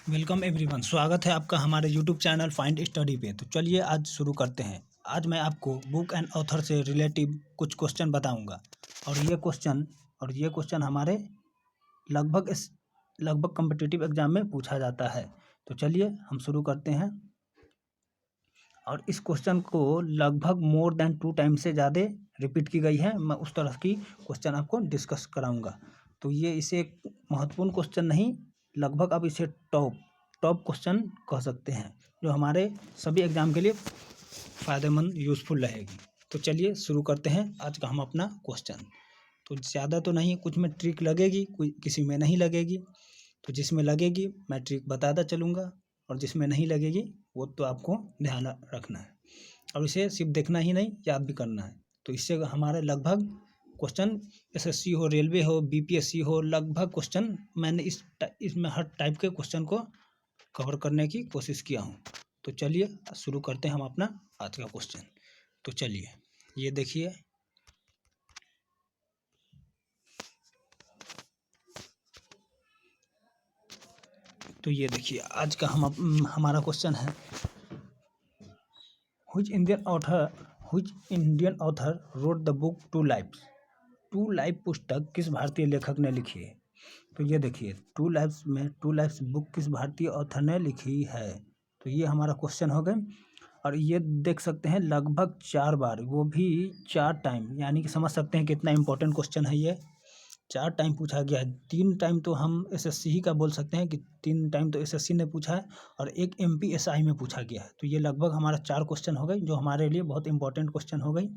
Welcome everyone, स्वागत है आपका हमारे यूट्यूब चैनल फाइंड स्टडी पे। तो चलिए आज शुरू करते हैं। आज मैं आपको बुक एंड ऑथर से रिलेटिव कुछ क्वेश्चन बताऊंगा और ये क्वेश्चन हमारे लगभग कॉम्पिटिटिव एग्जाम में पूछा जाता है। तो चलिए हम शुरू करते हैं। और इस क्वेश्चन को लगभग मोर देन 2 टाइम से ज़्यादा रिपीट की गई है। मैं उस तरह की क्वेश्चन आपको डिस्कस कराऊंगा। तो ये इसे एक महत्वपूर्ण क्वेश्चन नहीं, लगभग आप इसे टॉप क्वेश्चन कह सकते हैं, जो हमारे सभी एग्जाम के लिए फ़ायदेमंद यूज़फुल रहेगी। तो चलिए शुरू करते हैं आज का हम अपना क्वेश्चन। तो ज़्यादा तो नहीं, कुछ में ट्रिक लगेगी, कोई किसी में नहीं लगेगी। तो जिसमें लगेगी मैं ट्रिक बताता चलूँगा और जिसमें नहीं लगेगी वो तो आपको ध्यान रखना है और इसे सिर्फ देखना ही नहीं, याद भी करना है। तो इससे हमारे लगभग क्वेश्चन एसएससी हो, रेलवे हो, बीपीएससी हो, लगभग क्वेश्चन मैंने इसमें हर टाइप के क्वेश्चन को कवर करने की कोशिश किया हूँ। तो चलिए शुरू करते हैं हम अपना आज का क्वेश्चन। तो चलिए ये देखिए, तो ये देखिए आज का हमारा क्वेश्चन है, which Indian author wrote the book to life पुस्तक किस भारतीय लेखक ने लिखी है। तो ये देखिए टू लाइफ्स बुक किस भारतीय ऑथर ने लिखी है। तो ये हमारा क्वेश्चन हो गए और ये देख सकते हैं लगभग 4 बार, वो भी 4 टाइम, यानी कि समझ सकते हैं कितना इंपॉर्टेंट क्वेश्चन है। ये 4 टाइम पूछा गया है। 3 टाइम तो हम एसएससी ही का बोल सकते हैं कि 3 टाइम तो एसएससी ने पूछा है और एक एमपीएसआई में पूछा गया है। तो ये लगभग हमारा 4 क्वेश्चन हो गए, जो हमारे लिए बहुत इंपॉर्टेंट क्वेश्चन हो गई।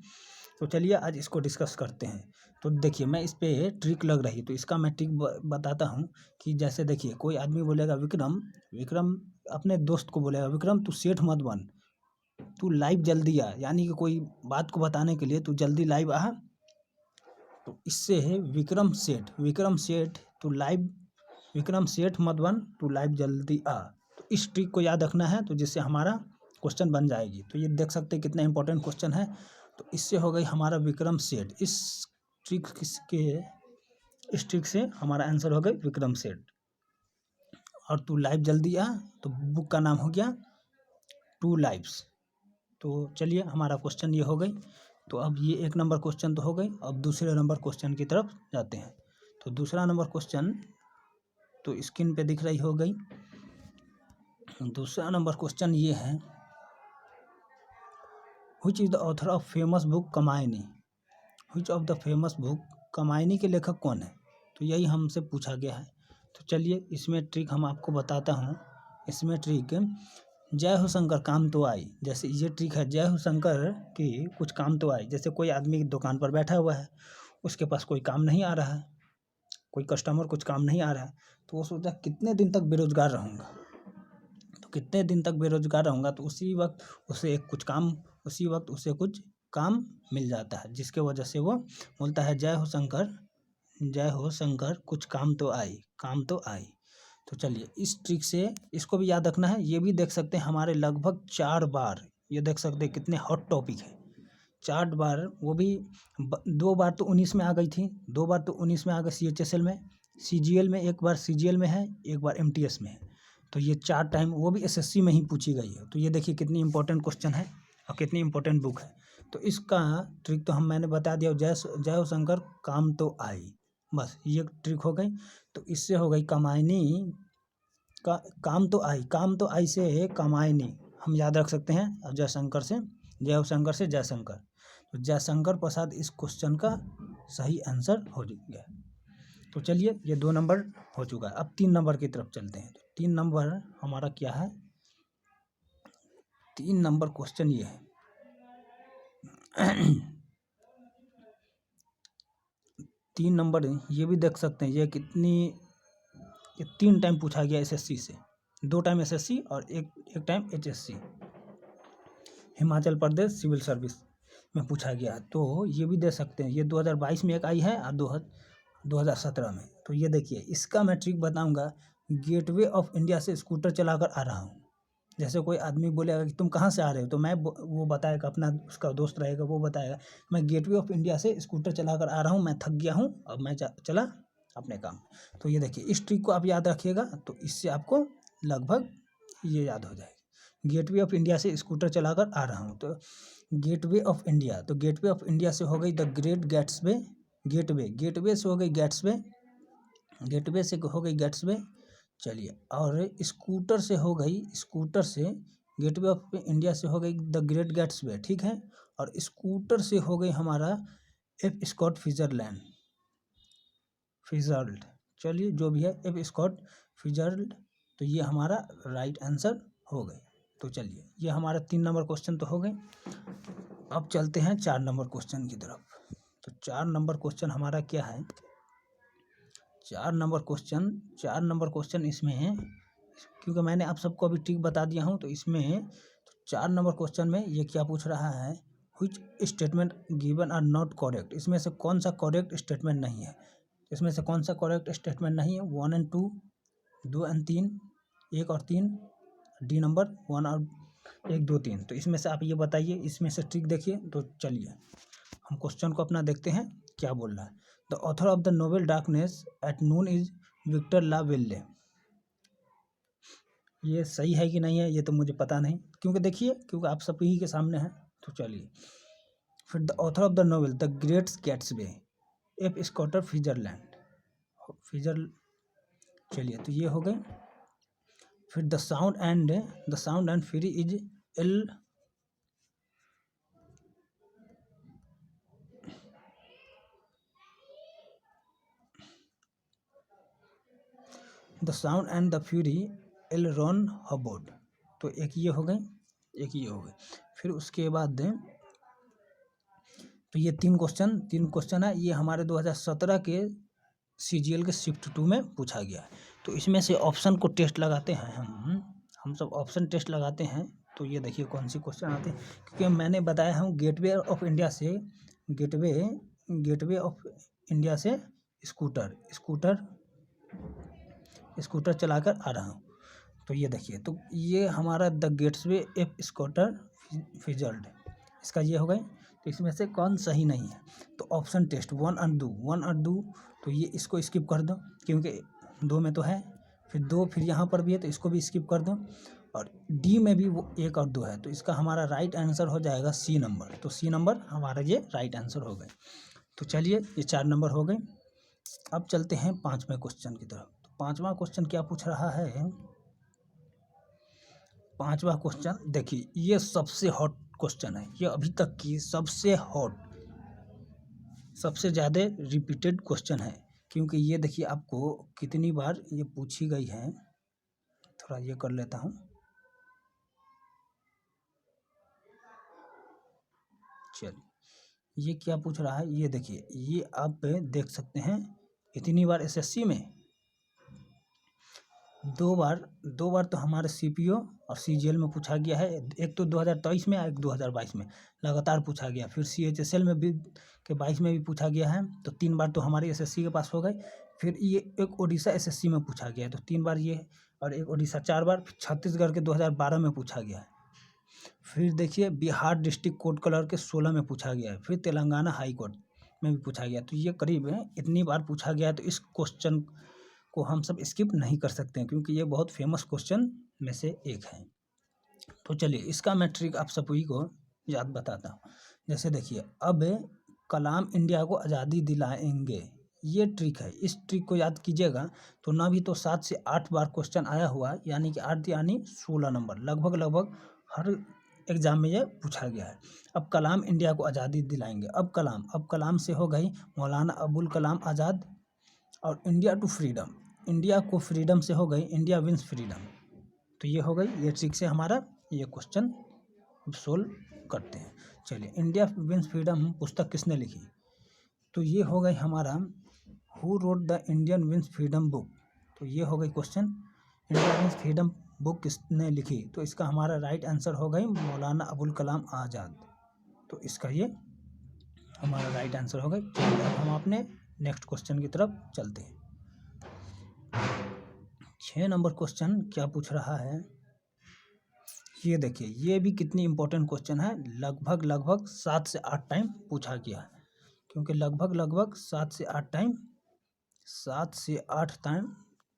तो चलिए आज इसको डिस्कस करते हैं। तो देखिए मैं इस पे ट्रिक लग रही, तो इसका मैं ट्रिक बताता हूँ कि जैसे देखिए कोई आदमी बोलेगा विक्रम अपने दोस्त को बोलेगा, विक्रम तू सेठ मत बन, तू लाइव जल्दी आ, यानी कि कोई बात को बताने के लिए तू जल्दी लाइव आ। तो इससे है विक्रम सेठ मत बन, तू लाइव जल्दी आ। तो इस ट्रिक को याद रखना है, तो जिससे हमारा क्वेश्चन बन जाएगी। तो ये देख सकते हैं कितना इंपॉर्टेंट क्वेश्चन है। तो इससे हो गई हमारा विक्रम सेठ। इस ट्रिक से हमारा आंसर हो गई विक्रम सेठ। और तू लाइव जल्दी आ, तो बुक का नाम हो गया टू लाइव्स। तो चलिए हमारा क्वेश्चन ये हो गई। तो अब ये 1 नंबर क्वेश्चन तो हो गई। अब दूसरे नंबर क्वेश्चन की तरफ जाते हैं। तो दूसरा नंबर क्वेश्चन तो स्क्रीन पे दिख रही हो गई। दूसरा नंबर क्वेश्चन ये है, which is the author of famous book Kamayani. Which of the famous book Kamayani के लेखक कौन है। तो यही हमसे पूछा गया है। तो चलिए इसमें ट्रिक हम आपको बताता हूँ। इसमें ट्रिक जय हो शंकर काम तो आई, जैसे ये ट्रिक है जय हो शंकर की कुछ काम तो आई। जैसे कोई आदमी दुकान पर बैठा हुआ है, उसके पास कोई काम नहीं आ रहा है, कोई कस्टमर कुछ काम नहीं आ रहा है, तो वो सोचता है कितने दिन तक बेरोजगार रहूँगा। तो कितने दिन तक बेरोजगार रहूँगा, तो उसी वक्त उसे कुछ काम मिल जाता है, जिसके वजह से वो बोलता है जय हो शंकर कुछ काम तो आई। तो चलिए इस ट्रिक से इसको भी याद रखना है। ये भी देख सकते हैं हमारे लगभग 4 बार, ये देख सकते हैं कितने हॉट टॉपिक है। 4 बार, वो भी 2 बार तो 19 में आ गई थी, 2 बार तो 19 में आ गई CHSL में, CGL में, एक बार CGL में है, एक बार MTS में है। तो ये 4 टाइम वो भी SSC में ही पूछी गई है। तो ये देखिए कितनी इंपॉर्टेंट क्वेश्चन है और कितनी इंपॉर्टेंट बुक है। तो इसका ट्रिक तो मैंने बता दिया, जय हो शंकर काम तो आई, बस ये ट्रिक हो गई। तो इससे हो गई कमायनी का काम तो आई से कमायनी हम याद रख सकते हैं। और जय हो शंकर से जयशंकर। तो जयशंकर प्रसाद इस क्वेश्चन का सही आंसर हो गया। तो चलिए ये 2 नंबर हो चुका है। अब 3 नंबर की तरफ चलते हैं। तो 3 नंबर हमारा क्या है, 3 नंबर क्वेश्चन ये है 3 नंबर ये भी देख सकते हैं, ये 3 टाइम पूछा गया SSC से, 2 टाइम SSC और एक time HSC, Himachal Pradesh civil service में पूछा गया। तो ये भी दे सकते हैं, ये 2022 में एक आई है और 2017 में। तो ये देखिए इसका मैं ट्रिक बताऊंगा। गेटवे ऑफ इंडिया से स्कूटर चलाकर आ रहा हूँ। जैसे कोई आदमी बोलेगा कि तुम कहाँ से आ रहे हो, तो वो बताएगा, अपना उसका दोस्त रहेगा, वो बताएगा मैं गेटवे ऑफ इंडिया से स्कूटर चलाकर आ रहा हूँ, मैं थक गया हूँ, अब मैं चला अपने काम। तो ये देखिए इस ट्रिक को आप याद रखिएगा। तो इससे आपको लगभग ये याद हो जाएगा। गेटवे ऑफ इंडिया से स्कूटर चलाकर आ रहा हूँ, तो गेटवे ऑफ इंडिया, तो गेटवे ऑफ इंडिया से हो गई द ग्रेट गैट्सवे, गेटवे से हो गई गैट्सवे, गेटवे से हो गई गैट्सवे। चलिए, और स्कूटर से हो गई, स्कूटर से गेटवे ऑफ इंडिया से हो गई द ग्रेट गैट्सवे, ठीक है। और स्कूटर से हो गई हमारा एफ स्कॉट फिजरलैंड, फिजर्ल्ड, चलिए जो भी है एफ स्कॉट फिजर्ल्ड, तो ये हमारा राइट आंसर हो गए। तो चलिए, ये हमारा 3 नंबर क्वेश्चन तो हो गए। अब चलते हैं 4 नंबर क्वेश्चन की तरफ। तो 4 नंबर क्वेश्चन हमारा क्या है, 4 नंबर क्वेश्चन इसमें है, क्योंकि मैंने आप सबको अभी ट्रिक बता दिया हूँ, तो इसमें 4 नंबर क्वेश्चन में ये क्या पूछ रहा है, which statement given are not correct, इसमें से कौन सा करेक्ट स्टेटमेंट नहीं है, इसमें से कौन सा करेक्ट स्टेटमेंट नहीं है। 1 और 2, 2 और 3, 1 और 3, डी नंबर 1 और 1, 2, 3। तो इसमें से आप ये बताइए, इसमें से ट्रिक देखिए। तो चलिए हम क्वेश्चन को अपना देखते हैं क्या बोल रहा है। The author of the novel Darkness at Noon is Victor La Valle. ये सही है कि नहीं है ये तो मुझे पता नहीं, क्योंकि देखिए, क्योंकि आप सब ही के सामने हैं। तो चलिए, फिर the author of the novel The Great Gatsby, F Scott Fitzgerald, चलिए तो ये हो गए। फिर The Sound and Fury is L, The Sound and the Fury L Ron Hubbard. तो एक ये हो गए, एक ये हो गए। फिर उसके बाद तो ये 3 क्वेश्चन है, ये हमारे 2017 के CGL के शिफ्ट 2 में पूछा गया है। तो इसमें से ऑप्शन को टेस्ट लगाते हैं हम सब ऑप्शन टेस्ट लगाते हैं। तो ये देखिए कौन सी क्वेश्चन आते हैं, क्योंकि मैंने बताया हूँ गेटवे ऑफ इंडिया से स्कूटर चलाकर आ रहा हूँ। तो ये देखिए, तो ये हमारा द गेट्सवे एफ स्कूटर फिजर्ल्ड, इसका ये हो गए। तो इसमें से कौन सही नहीं है, तो ऑप्शन टेस्ट 1 और 2, तो ये इसको स्किप कर दो, क्योंकि 2 में तो है, फिर 2 फिर यहाँ पर भी है, तो इसको भी स्किप कर दो। और डी में भी वो 1 और 2 है, तो इसका हमारा राइट आंसर हो जाएगा सी नंबर। तो सी नंबर हमारा ये राइट आंसर हो गए। तो चलिए, ये 4 नंबर हो गए। अब चलते हैं 5वें क्वेश्चन की तरफ। तो 5वां क्वेश्चन क्या पूछ रहा है, 5वां क्वेश्चन देखिए, ये सबसे हॉट क्वेश्चन है, ये अभी तक की सबसे हॉट, सबसे ज़्यादा रिपीटेड क्वेश्चन है, क्योंकि ये देखिए आपको कितनी बार ये पूछी गई है। थोड़ा ये कर लेता हूँ, चलिए ये क्या पूछ रहा है, ये देखिए, ये आप देख सकते हैं इतनी बार SSC में 2 बार तो हमारे CPO और CGL में पूछा गया है। एक तो 2023 में, एक 2022 में लगातार पूछा गया। फिर CHSL में भी के 22 में भी पूछा गया है। तो 3 बार तो हमारे SSC के पास हो गए। फिर ये एक ओडिशा SSC में पूछा गया है, तो 3 बार ये, और एक ओडिशा 4 बार। फिर छत्तीसगढ़ के 2012 में पूछा गया है। फिर देखिए बिहार डिस्ट्रिक्ट कोर्ट कलर के 16 में पूछा गया है। फिर तेलंगाना हाई कोर्ट में भी पूछा गया। तो ये करीब है इतनी बार पूछा गया है, तो इस क्वेश्चन को हम सब स्किप नहीं कर सकते हैं, क्योंकि ये बहुत फेमस क्वेश्चन में से एक है। तो चलिए, इसका मैं ट्रिक आप सभी को याद बताता हूँ। जैसे देखिए, अब कलाम इंडिया को आज़ादी दिलाएंगे, ये ट्रिक है। इस ट्रिक को याद कीजिएगा, तो ना भी तो 7 से 8 बार क्वेश्चन आया हुआ, यानी कि 8 यानी 16 नंबर, लगभग हर एग्जाम में ये पूछा गया है। अब कलाम इंडिया को आज़ादी दिलाएंगे, अब कलाम से हो गई मौलाना अबुल कलाम आज़ाद। और इंडिया टू फ्रीडम, इंडिया को फ्रीडम से हो गई इंडिया विंस फ्रीडम। तो ये हो गई, ये ट्रिक से हमारा ये क्वेश्चन सोल्व करते हैं। चलिए, इंडिया विंस फ्रीडम पुस्तक किसने लिखी, तो ये हो गई हमारा who wrote the Indian wins freedom book. तो ये हो गई question, India wins freedom book किसने लिखी, तो इसका हमारा राइट आंसर हो गई मौलाना अबुल कलाम आज़ाद। तो इसका ये हमारा राइट आंसर हो गई। चलिए, अब हम अपने नेक्स्ट क्वेश्चन की तरफ चलते हैं। 6 नंबर क्वेश्चन क्या पूछ रहा है, ये देखिए, ये भी कितनी इंपॉर्टेंट क्वेश्चन है। लगभग 7 से 8 टाइम पूछा गया है, क्योंकि लगभग 7 से 8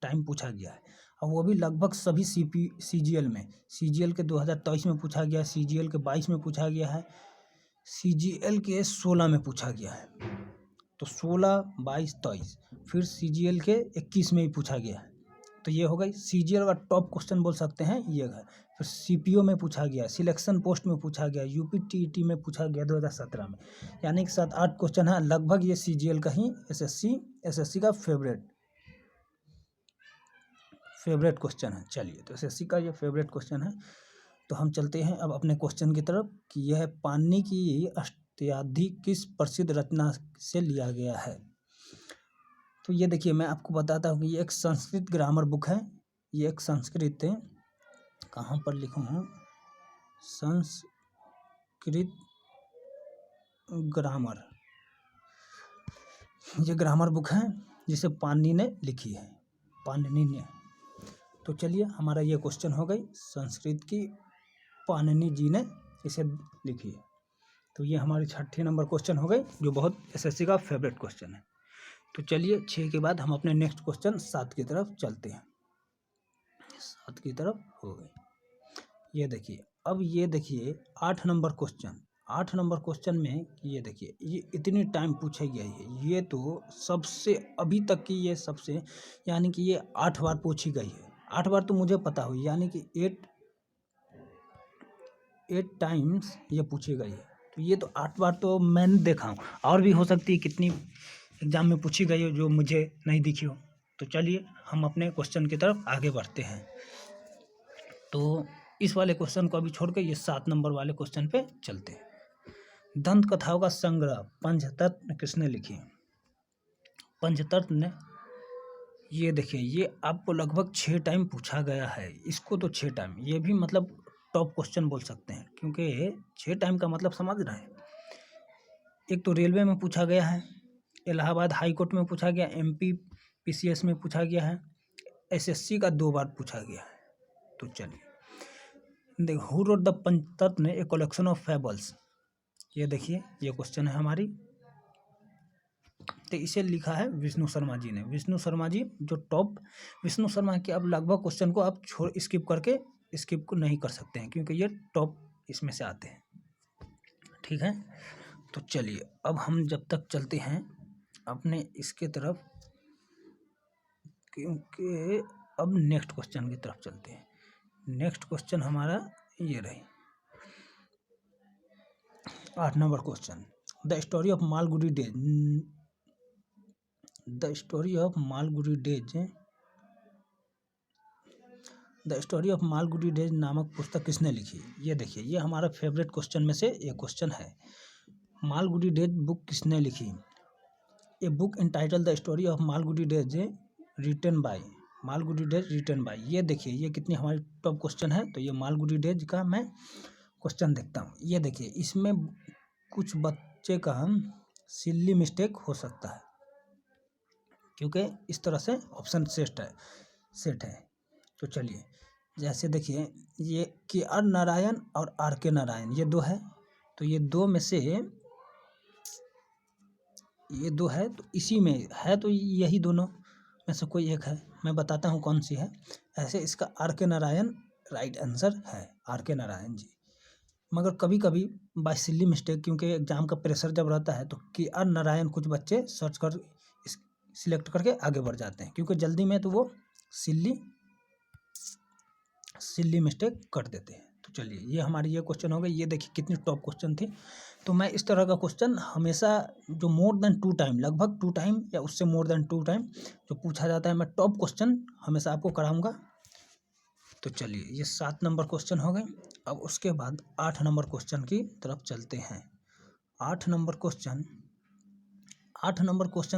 टाइम पूछा गया है। और वो भी लगभग सभी CGL में, CGL के 2023 में पूछा गया, CGL के 22 में पूछा गया है, CGL के 16 में पूछा गया है। तो 16, 22, 23, फिर CGL के 21 में ही पूछा गया है। तो ये हो गई CGL का टॉप क्वेश्चन बोल सकते हैं ये है। फिर CPO में पूछा गया, सिलेक्शन पोस्ट में पूछा गया, UPTET में पूछा गया 2017 में, यानी कि 7-8 क्वेश्चन है। लगभग ये CGL का ही SSC का फेवरेट क्वेश्चन है। चलिए, तो SSC का ये फेवरेट क्वेश्चन है। तो हम चलते हैं अब अपने क्वेश्चन की तरफ कि यह पाणिनि की अष्टयाध्यायी किस प्रसिद्ध रचना से लिया गया है। तो ये देखिए, मैं आपको बताता हूँ कि ये एक संस्कृत ग्रामर बुक है। ये एक संस्कृत, कहाँ पर लिखूँ, संस्कृत ग्रामर, ये ग्रामर बुक है जिसे पाणिनि ने लिखी है, पाणिनि ने। तो चलिए, हमारा ये क्वेश्चन हो गई, संस्कृत की पाणिनि जी ने इसे लिखी है। तो ये हमारी 6 नंबर क्वेश्चन हो गई, जो बहुत SSC का फेवरेट क्वेश्चन है। तो चलिए, 6 के बाद हम अपने नेक्स्ट क्वेश्चन 7 की तरफ चलते हैं। 7 की तरफ हो गई। ये देखिए, अब ये देखिए 8 नंबर क्वेश्चन। 8 नंबर क्वेश्चन में ये देखिए, ये इतनी टाइम पूछा गया है, ये तो सबसे अभी तक की ये सबसे, यानी कि ये 8 बार पूछी गई है। 8 बार तो मुझे पता हुई, यानी कि 8 टाइम्स ये पूछी गई है। तो ये तो 8 बार तो मैंने देखा हूँ, और भी हो सकती है कितनी एग्जाम में पूछी गई हो जो मुझे नहीं दिखी हो। तो चलिए, हम अपने क्वेश्चन की तरफ आगे बढ़ते हैं। तो इस वाले क्वेश्चन को अभी छोड़ के ये 7 नंबर वाले क्वेश्चन पे चलते हैं। दंत कथाओं का संग्रह पंचतत्व किसने लिखी? पंचतत्व ने, ये देखिए, ये आपको लगभग 6 टाइम पूछा गया है। इसको तो 6 टाइम, ये भी मतलब टॉप क्वेश्चन बोल सकते हैं, क्योंकि 6 टाइम का मतलब समझ रहे हैं। एक तो रेलवे में पूछा गया है, इलाहाबाद हाई कोर्ट में पूछा गया, MP PCS में पूछा गया है, SSC का 2 बार पूछा गया है। तो चलिए, देखो, हु रोट द पंचतत्व ने ए कलेक्शन ऑफ फेबल्स, ये देखिए, ये क्वेश्चन है हमारी। तो इसे लिखा है विष्णु शर्मा जी ने। विष्णु शर्मा जी जो टॉप, विष्णु शर्मा के अब लगभग क्वेश्चन को आप स्किप को नहीं कर सकते हैं, क्योंकि ये टॉप इसमें से आते हैं। ठीक है, तो चलिए, अब हम जब तक चलते हैं अपने इसके तरफ, क्योंकि अब नेक्स्ट क्वेश्चन की तरफ चलते हैं। नेक्स्ट क्वेश्चन हमारा ये रही 8 number question. The story of Malgudi days, the story of Malgudi days, the story of Malgudi days नामक पुस्तक किसने लिखी? ये देखिए, ये हमारा फेवरेट क्वेश्चन में से एक क्वेश्चन है। मालगुडी डेज बुक किसने लिखी? A book entitled the story of Malgudi days written by, Malgudi days written by. ये देखिए, ये कितनी हमारी टॉप क्वेश्चन है। तो ये मालगुडी डेज का मैं क्वेश्चन देखता हूँ। ये देखिए, इसमें कुछ बच्चे का सिल्ली मिस्टेक हो सकता है, क्योंकि इस तरह से ऑप्शन सेट है। तो चलिए, जैसे देखिए, ये KR नारायण और RK नारायण, ये 2 है। तो ये 2 में से ये 2 है, तो इसी में है, तो यही दोनों में से कोई एक है। मैं बताता हूँ कौन सी है। ऐसे इसका RK नारायण राइट आंसर है, RK नारायण जी। मगर कभी कभी बाय सिल्ली मिस्टेक, क्योंकि एग्जाम का प्रेशर जब रहता है, तो KR नारायण कुछ बच्चे सर्च कर सिलेक्ट करके आगे बढ़ जाते हैं, क्योंकि जल्दी में तो वो सिल्ली मिस्टेक कर देते हैं। तो चलिए, ये हमारी ये क्वेश्चन हो गई। ये देखिए कितनी टॉप क्वेश्चन थी। तो मैं इस तरह का क्वेश्चन हमेशा, जो मोर देन 2 टाइम, लगभग 2 टाइम या उससे मोर देन 2 टाइम जो पूछा जाता है, मैं टॉप क्वेश्चन हमेशा आपको कराऊंगा। तो चलिए, ये 7 नंबर क्वेश्चन हो गए। अब उसके बाद 8 नंबर क्वेश्चन की तरफ चलते हैं। 8 नंबर क्वेश्चन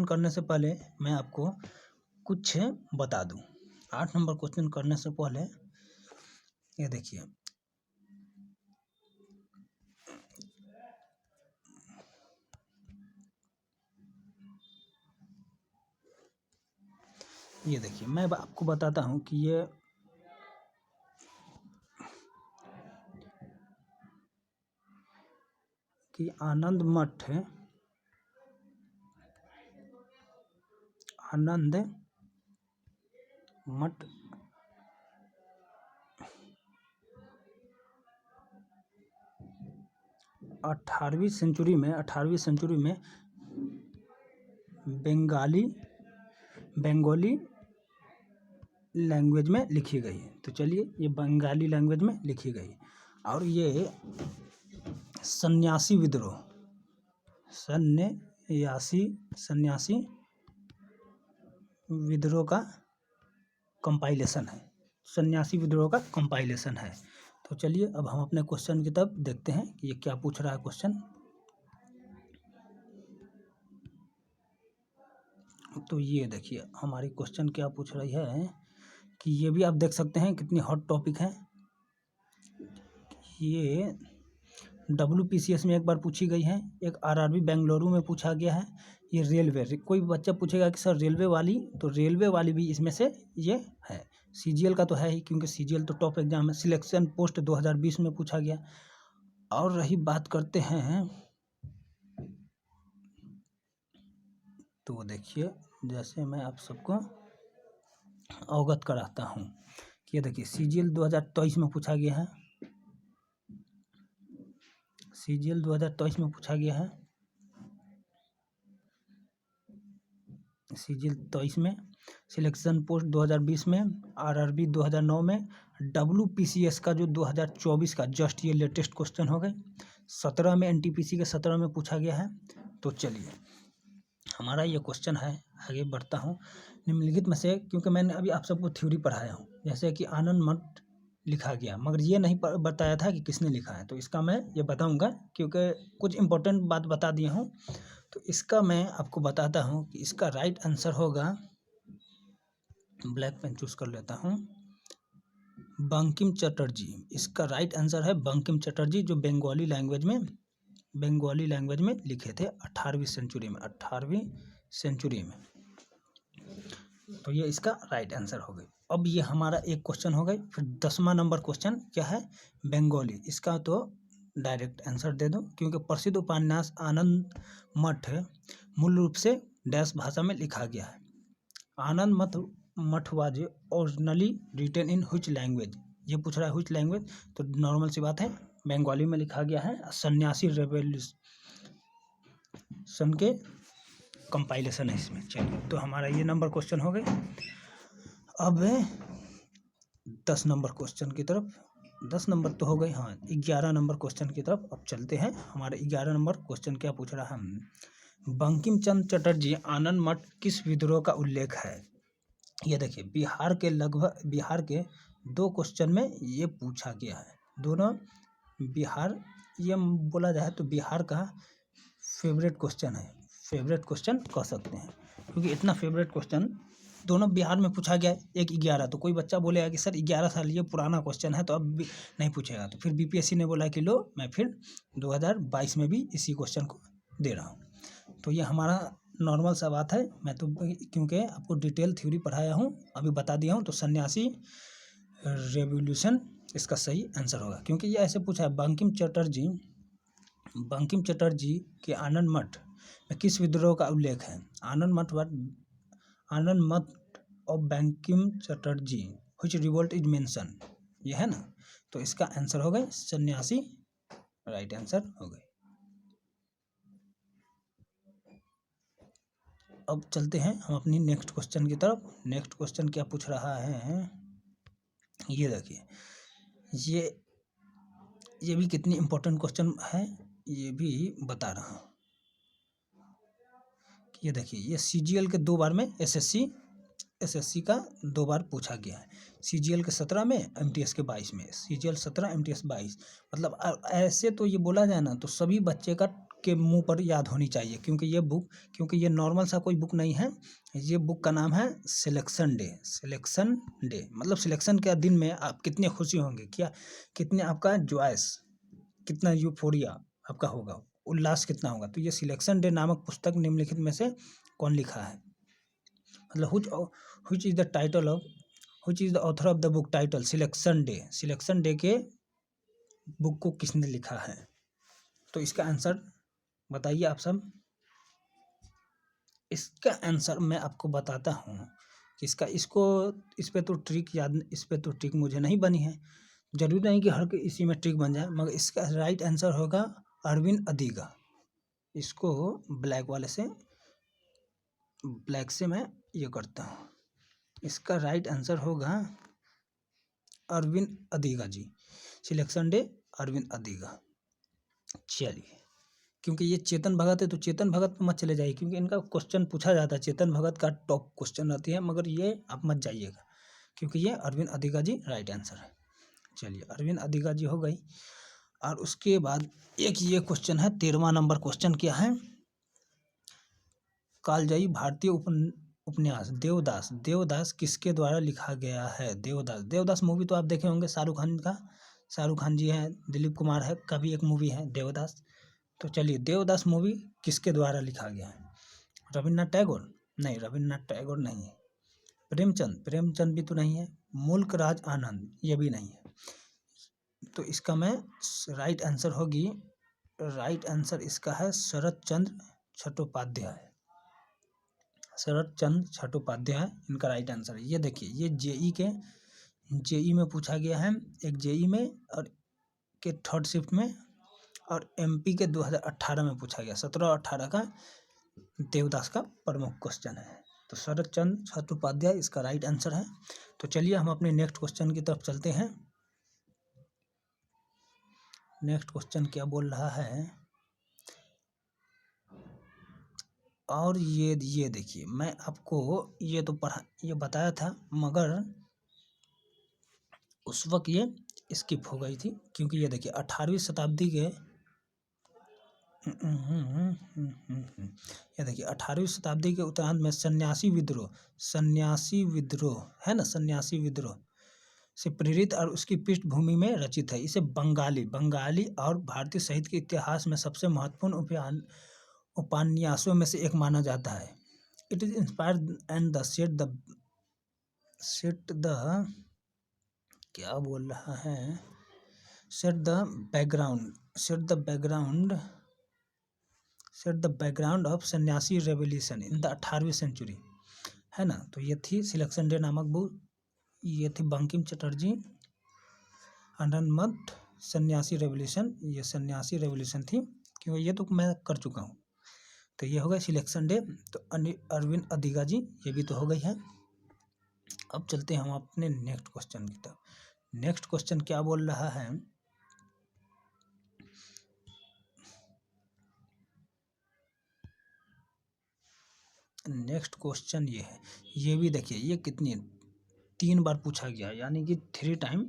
करने से पहले मैं आपको कुछ बता दूं। 8 नंबर क्वेश्चन करने से पहले ये देखिए, मैं आपको बताता हूं कि ये आनंद मठ 18वीं सेंचुरी में बंगाली लैंग्वेज में लिखी गई। तो चलिए, ये बंगाली लैंग्वेज में लिखी गई और ये सन्यासी विद्रोह का कंपाइलेशन है। तो चलिए, अब हम अपने क्वेश्चन की तरफ देखते हैं कि ये क्या पूछ रहा है क्वेश्चन। तो ये देखिए हमारी क्वेश्चन क्या पूछ रही है कि ये भी आप देख सकते हैं कितनी हॉट टॉपिक है। ये WPCS में एक बार पूछी गई है, एक RRB बेंगलुरु में पूछा गया है। ये रेलवे, कोई बच्चा पूछेगा कि सर रेलवे वाली, तो रेलवे वाली भी इसमें से ये है। CGL का तो है ही, क्योंकि CGL तो टॉप एग्जाम है। सिलेक्शन पोस्ट 2020 में पूछा गया। और रही बात करते हैं, तो देखिए जैसे मैं आप सबको अवगत कराता हूँ कि ये देखिए CGL 2023 में पूछा गया है। CGL 2023 में पूछा गया है। CGL 23 में, सिलेक्शन पोस्ट 2020 में, RRB 2009 में, WPCS का जो 2024 का जस्ट ये लेटेस्ट क्वेश्चन हो गए। 17 में NTPC के 17 में पूछा गया है। तो चलिए हमारा ये क्वेश्चन है, आगे बढ़ता हूँ। निम्नलिखित में से, क्योंकि मैंने अभी आप सबको थ्योरी पढ़ाया हूँ, जैसे कि आनंद मठ लिखा गया, मगर ये नहीं बताया था कि किसने लिखा है। तो इसका मैं ये बताऊंगा, क्योंकि कुछ इंपॉर्टेंट बात बता दिया हूँ। तो इसका मैं आपको बताता हूँ कि इसका राइट आंसर होगा, ब्लैक पेन चूज कर लेता हूँ, बंकिम चटर्जी। इसका राइट आंसर है बंकिम चटर्जी, जो बंगाली लैंग्वेज में लिखे थे 18वीं सेंचुरी में। तो ये इसका राइट आंसर हो गई। अब ये हमारा एक क्वेश्चन हो गई। फिर 10वां नंबर क्वेश्चन क्या है, बंगाली। इसका तो डायरेक्ट आंसर दे दो, क्योंकि प्रसिद्ध उपन्यास आनंद मठ मूल रूप से डैश भाषा में लिखा गया है। Anand Math was originally written in which language. ये पूछ रहा है व्हिच लैंग्वेज, तो नॉर्मल सी बात है, बंगाली में लिखा गया है। सन्यासी रेवोल्यूशन के कंपाइलेशन है इसमें। चलिए, तो हमारा ये नंबर क्वेश्चन हो गए। अब 10 नंबर क्वेश्चन की तरफ, 10 नंबर तो हो गए, हाँ 11 नंबर क्वेश्चन की तरफ अब चलते हैं। हमारे 11 नंबर क्वेश्चन क्या पूछ रहा है, बंकिम चंद्र चटर्जी आनंद मठ किस विद्रोह का उल्लेख है। ये देखिए बिहार के 2 क्वेश्चन में ये पूछा गया है। दोनों बिहार, ये बोला जाए तो बिहार का फेवरेट क्वेश्चन है, फेवरेट क्वेश्चन कह सकते हैं, क्योंकि इतना फेवरेट क्वेश्चन दोनों बिहार में पूछा गया है। एक 11, तो कोई बच्चा बोलेगा कि सर 11 साल ये पुराना क्वेश्चन है, तो अब भी नहीं पूछेगा। तो फिर BPSC ने बोला कि लो मैं फिर 2022 में भी इसी क्वेश्चन को दे रहा हूँ। तो ये हमारा नॉर्मल सा बात है। मैं तो क्योंकि आपको डिटेल थ्योरी पढ़ाया हूँ, अभी बता दिया हूँ, तो सन्यासी रेवोल्यूशन इसका सही आंसर होगा, क्योंकि ये ऐसे पूछा है, बंकिम चटर्जी के आनंद मठ में किस विद्रोह का उल्लेख है। आनंद मठ of Bankim Chatterjee which revolt is mention, ये है ना। तो इसका आंसर हो गए सन्यासी, राइट आंसर हो गए। अब चलते हैं हम अपनी नेक्स्ट क्वेश्चन की तरफ। नेक्स्ट क्वेश्चन क्या पूछ रहा है, ये देखिए, ये भी कितनी इंपॉर्टेंट क्वेश्चन है, ये भी बता रहा हूँ। ये देखिए, ये CGL के 2 बार में SSC का 2 बार पूछा गया है। CGL के 17 में, MTS के 22 में। CGL 17, MTS 22। मतलब ऐसे तो ये बोला जाए ना, तो सभी बच्चे के मुंह पर याद होनी चाहिए, क्योंकि ये नॉर्मल सा कोई बुक नहीं है। ये बुक का नाम है सिलेक्शन डे। मतलब सिलेक्शन के दिन में आप कितने खुशी होंगे, क्या कितने आपका जॉयस, कितना यूफोरिया आपका होगा, उल्लास कितना होगा। तो ये सिलेक्शन डे नामक पुस्तक निम्नलिखित में से कौन लिखा है। मतलब which is the author of the book title selection day के बुक को किसने लिखा है। तो इसका आंसर बताइए आप सब। इसका आंसर मैं आपको बताता हूँ कि इस पे तो ट्रिक मुझे नहीं बनी है। जरूरी नहीं कि हर इसी में ट्रिक बन जाए, मगर इसका राइट आंसर होगा अरविंद अधिगा। इसको ब्लैक से मैं ये करता हूँ। इसका राइट आंसर होगा अरविंद अधिगा जी। Selection day Aravind Adiga. चलिए, क्योंकि ये चेतन भगत है तो चेतन भगत मत चले जाइए, क्योंकि इनका क्वेश्चन पूछा जाता है, चेतन भगत का टॉप क्वेश्चन रहती है, मगर ये आप मत जाइएगा क्योंकि ये अरविंद अधिगा जी राइट आंसर है। चलिए, अरविंद अधिगा जी हो गई। और उसके बाद एक ये क्वेश्चन है, 13वां नंबर क्वेश्चन क्या है, कालजयी भारतीय उपन्यास देवदास। देवदास किसके द्वारा लिखा गया है? देवदास मूवी तो आप देखे होंगे, शाहरुख खान जी है, दिलीप कुमार है, का भी एक मूवी है देवदास। तो चलिए, देवदास मूवी किसके द्वारा लिखा गया है? रविन्द्रनाथ टैगोर? नहीं, रविन्द्रनाथ टैगोर नहीं है। प्रेमचंद भी तो नहीं है। मुल्क राज आनंद, ये भी नहीं है। तो इसका मैं राइट आंसर इसका है शरत चंद्र चट्टोपाध्याय। इनका राइट आंसर है। ये देखिए, ये जेई में पूछा गया है, एक जेई में और के थर्ड शिफ्ट में, और एमपी के 2018 में पूछा गया, 17-18 का देवदास का प्रमुख क्वेश्चन है। तो शरत चंद्र चट्टोपाध्याय इसका राइट आंसर है। तो चलिए, हम अपने नेक्स्ट क्वेश्चन की तरफ चलते हैं। नेक्स्ट क्वेश्चन क्या बोल रहा है, और ये देखिए, मैं आपको ये बताया था, मगर उस वक्त ये स्किप हो गई थी, क्योंकि ये देखिए 18वीं शताब्दी के ये देखिए 18वीं शताब्दी के उत्तरार्ध में सन्यासी विद्रोह है ना, सन्यासी विद्रोह से प्रेरित और उसकी पृष्ठभूमि में रचित है। इसे बंगाली और भारतीय साहित्य के इतिहास में सबसे महत्वपूर्ण उपन्यासों में से एक माना जाता है। इट इज इंस्पायर्ड एंड क्या बोल रहा है, सेट द बैकग्राउंड ऑफ सन्यासी रेवोल्यूशन इन द 18वीं सेंचुरी, है ना। तो ये थी सिलेक्शन डे नामक बुक, ये थी बंकिम चटर्जी अनंत सन्यासी रेवोल्यूशन, ये सन्यासी रेवोल्यूशन थी, क्योंकि ये तो मैं कर चुका हूँ। तो ये हो गया सिलेक्शन डे। तो अरविंद अधिगा जी, ये भी तो हो गई है। अब चलते हैं हम अपने नेक्स्ट क्वेश्चन की तरफ। नेक्स्ट क्वेश्चन क्या बोल रहा है, नेक्स्ट क्वेश्चन ये है, ये भी देखिए, ये 3 बार पूछा गया है, यानी कि 3 टाइम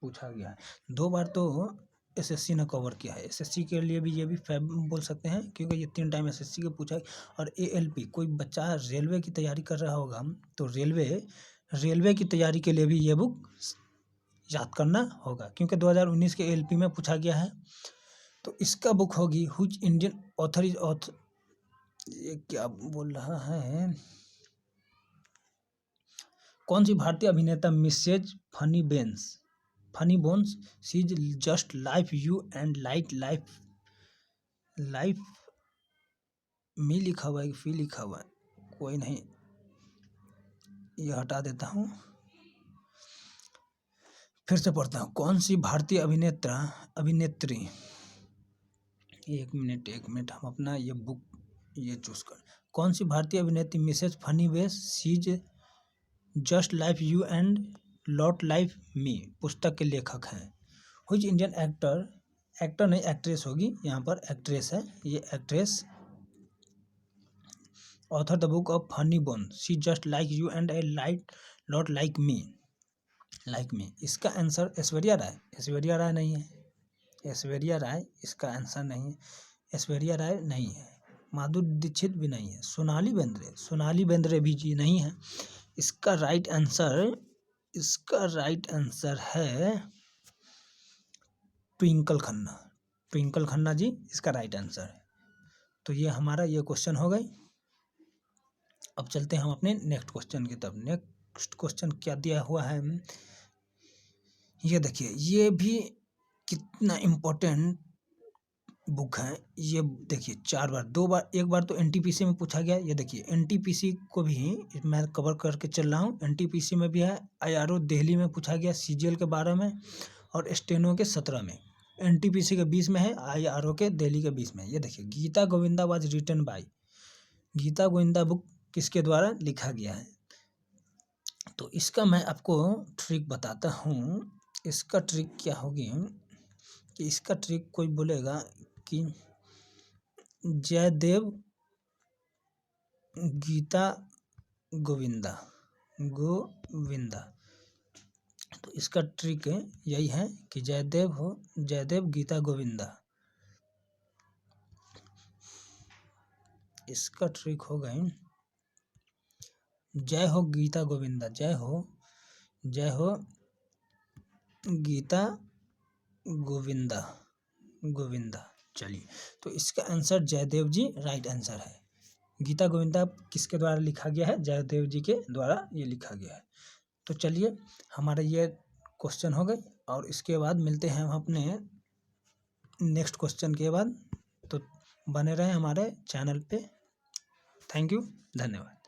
पूछा गया है। 2 बार तो एसएससी ने कवर किया है। एसएससी के लिए भी ये भी फैब बोल सकते हैं, क्योंकि ये 3 टाइम एसएससी के पूछा है। और एएलपी, कोई बच्चा रेलवे की तैयारी कर रहा होगा, तो रेलवे की तैयारी के लिए भी ये बुक याद करना होगा, क्योंकि 2019 के एएलपी में पूछा गया है। तो इसका बुक होगी हुच इंडियन ऑथर इज ये क्या बोल रहा है, कौन सी भारतीय अभिनेता Mrs funnybones she's just like you and like me लिखा हुआ है, फी लिखा हुआ है, कोई नहीं, ये हटा देता हूँ, फिर से पढ़ता हूँ। कौन सी भारतीय अभिनेत्री, एक मिनट, हम अपना ये बुक चूज कर, कौन सी भारतीय अभिनेत्री Mrs funnybones she's just like you and lot like me पुस्तक के लेखक हैं? हुई इंडियन एक्टर नहीं, एक्ट्रेस होगी, यहाँ पर एक्ट्रेस है, ये actress author the book of funny bone see just like you and I like lot like me. इसका आंसर ऐश्वर्या राय नहीं है, ऐश्वर्या राय इसका आंसर नहीं है, ऐश्वर्या राय नहीं है, माधुरी दीक्षित भी नहीं है, सोनाली बेंद्रे भी जी नहीं है। इसका राइट आंसर है ट्विंकल खन्ना जी, इसका राइट आंसर है। तो ये हमारा ये क्वेश्चन हो गई। अब चलते हैं हम अपने नेक्स्ट क्वेश्चन की तरफ। नेक्स्ट क्वेश्चन क्या दिया हुआ है, ये देखिए, ये भी कितना इम्पोर्टेंट बुक है। ये देखिए 4 बार, 2 बार, 1 बार तो एनटीपीसी में पूछा गया। ये देखिए, एनटीपीसी को भी मैं कवर करके चल रहा हूँ। एनटीपीसी में भी है, आईआरओ दिल्ली में पूछा गया सीजीएल के 12 में, और स्टेनो के 17 में। एनटीपीसी के बीच में है, आईआरओ के दिल्ली के बीच में है। ये देखिए, Gita Govinda was written by, Gita Govinda book किसके द्वारा लिखा गया है। तो इसका मैं आपको ट्रिक बताता हूँ। इसका ट्रिक क्या होगी कि इसका ट्रिक कोई बोलेगा कि जयदेव गीता गोविंदा गोविंदा, तो इसका ट्रिक यही है कि जयदेव गीता गोविंदा। इसका ट्रिक हो गई जय हो गीता गोविंदा, जय हो गीता गोविंदा गोविंदा। चलिए, तो इसका आंसर जयदेव जी राइट आंसर है। गीता गोविंदा किसके द्वारा लिखा गया है, जयदेव जी के द्वारा ये लिखा गया है। तो चलिए, हमारा ये क्वेश्चन हो गए और इसके बाद मिलते हैं हम अपने नेक्स्ट क्वेश्चन के बाद। तो बने रहें हमारे चैनल पे। थैंक यू, धन्यवाद।